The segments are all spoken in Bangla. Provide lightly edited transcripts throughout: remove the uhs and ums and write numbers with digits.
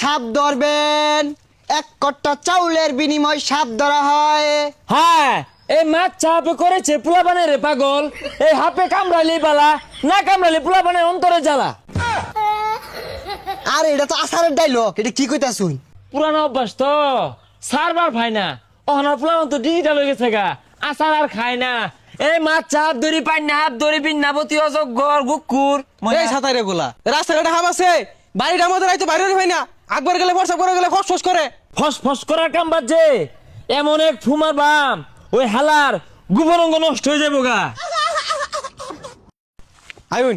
সাপ ধরবেন, এক কট্টা চাউলের বিনিময় সাপ ধরা হয়। হ্যাঁ, এই মাছ চাপে করেছে পোলাপানের রে পাগল। এই হাপে কামড়ালি বালা, না কামড়ালি পোলাপানের অন্তরে জ্বালা। আর এটা তো আসারের ডাইলগ, এটা কি কইতা শুন? পুরানো অভ্যাস তো, সারবার ভাই না। অহনার পোলাপান তো ডিজিটাল হয়ে গেছে গা, আসার আর খায় না। এই মাছ চাপ ধরি পাই না, হাত ধরি বিন্নাবতী অজগর গুকুর। এই সাঁতারে গোলা রাস্তাঘাটে হাম আছে, বাড়িটার মধ্যে রাইতে বাইরে হয় না, আকবার গেলে ফর্সা করে গেলে ফস ফস করে। ফস ফস করার কাম বাজছে, এমন এক ফুমার বাম ওই হালার গুবরঙ্গ নষ্ট হয়ে যাবো গা। আইন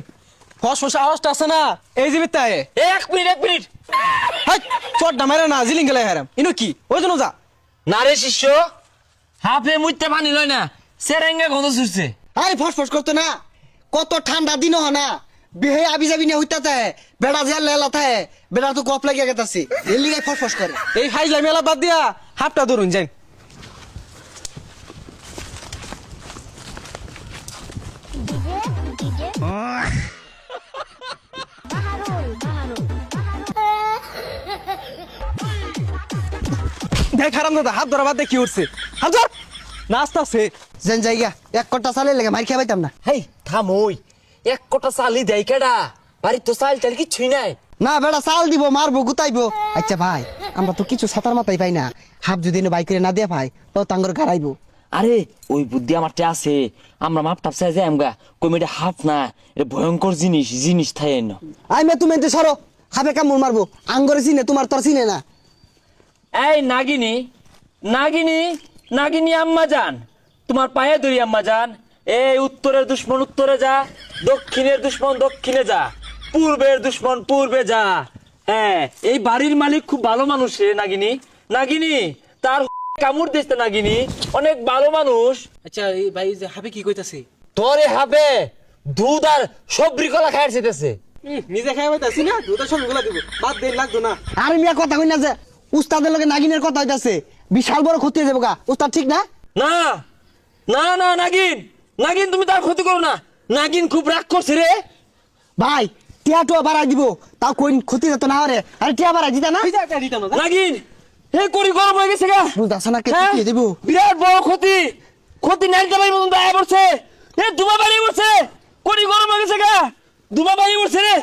ফস ফস আওয়াজটা আছে না, এই জীবিত তাই। এক মিনিট। হাই চটটা মারে না, জিলিং গেলে হারাম ইনো কি ওই জন্য যা না রে শিষ্য, হাফে মুইতে পানি লয় না, সেরেঙ্গা গন্ধ ছুটছে। আরে ফসফস করতো না, কত ঠান্ডা দিন হয় না, বিহে আবি যাবি না হইতা থাকে, বেড়া যে লেলা থাকে, বেড়া তো কপ লাগিয়ে গেতাছে, এর লিগে ফসফস করে। এই ফাইজলা মেলা বাদ দিয়া হাফটা ধরুন যাই। দেখ হারাম দাদা হাত ধরা বাদ দিয়ে কি উঠছে, হাত ধর নাস্তা আছে। যেন জায়গা এক কট্টা চালের লেগে মার খেয়ে পাইতাম না। হেই থামই, এক কটা চালি দেয় কেডা? বাড়ির তো চাল টাল কিছুই নাই। না বেড়া চাল দিব, মারবো গুতাইবো। আচ্ছা ভাই, আমরা তো কিছু ছাতার মাথায় পাই না, হাফ যদি বাইক করে না দিয়ে ভাই তো তাঙ্গর গাড়াইবো। আরে ওই বুদ্ধি আমারটা আছে, আমরা মাপ টাপ চাই যাই আমগা, কমিটা হাফ না, এটা ভয়ঙ্কর জিনিস থাকে না। আই মে তুমি এতে সরো, হাফে কামড় মারবো, আঙ্গরে চিনে তোমার তোর চিনে না। এই নাগিনী আম্মা জান, তোমার পায়ে ধরি আম্মা জান। এই উত্তরের দুশ্মন উত্তরে যা, দক্ষিণের দুশ্মন দক্ষিণে যা, পূর্বের দুশ্মন পূর্বে যা। হ্যাঁ, এই বাড়ির মালিক খুব ভালো মানুষ রে নাগিনী তার কামড় দিচ্ছে নাগিনী, অনেক ভালো মানুষ। আচ্ছা এই ভাই যে হাফে কি কইতাছে? তোরে হবে দুধ আর সবরি কলা খাই যেতেছে। নিজে খাই পাইতাছি না, দুটা সব গুলা দিব বাদ দেন লাগতো না। আর মিয়া কথা কই না যে উস্তাদের লগে নাগিনের কথা হইতাছে, বিশাল বড় ক্ষতি হয়ে যাবো গা। উস্তাদ ঠিক না? না না না নাগিন তুমি তার ক্ষতি করো না, নাগিন খুব রাগ করছে রে ভাই। টিয়া টুয়া বাড়াই দিব, তাও কই ক্ষতি যেত না রে। আরে টিয়া বাড়াই দিতা না? নাগিন। এই করি গরম হয়ে গেছে গা, বুঝতাছ না কে হ্যাঁ? কি দিব? বিরাট বড় ক্ষতি নাইতে পারি মতন দায় পড়ছে। এ দুমা বাড়ি পড়ছে, করি গরম হয়ে গেছে গা, দুমা বাড়ি পড়ছে রে।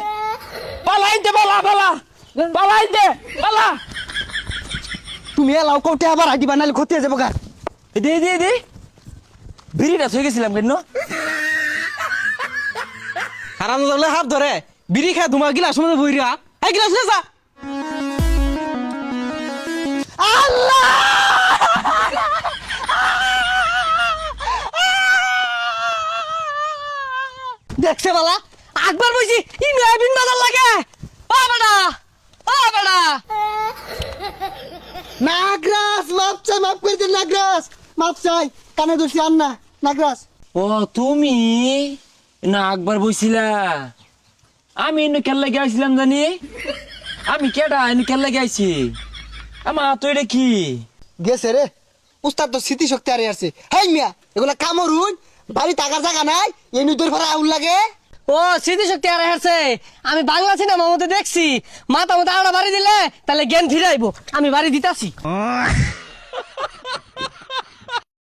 পালা। তুমি এলাও কও টিয়া বাড়াই দিবা, নাহলে ক্ষতি হয়ে যাবো গা। দে বিড়িটা থয়ে গেছিলাম কেন? হারাম দাদা হাত ধরে বিড়ি খায় ধুমা গিলাস মধ্যে বইরা, এই গিলাস লে যা। আল্লাহ! দেখছে বালা, আকবার বইছি ইমরাহিম বাজার লাগে। ও বেটা, নাগরাজ মাপ চাই, মাপ করে দিন নাগরাজ, মাপ চাই। কানে দোষী আন না নাগরাজ। ও তুমি না একবার বইছিলা? আমি এনে কেল্লা গেছিলাম জানি, আমি কেডা এনে কেল্লা গেছি? আমার তো এটা কি গেছে রে, উস্তাদ তো স্মৃতি শক্তি আরে আসছে। হেই মিয়া, এগুলা কামড়ুন, বাড়ি টাকার জায়গা নাই, এই নুদুর ভাড়া আউল লাগে। ও স্মৃতিশক্তি আর হারছে। আমি বাংলা সিনেমার মধ্যে দেখছি, মাথা মতো আড়া বাড়ি দিলে তাহলে জ্ঞান ফিরাইবো। আমি বাড়ি দিতাছি।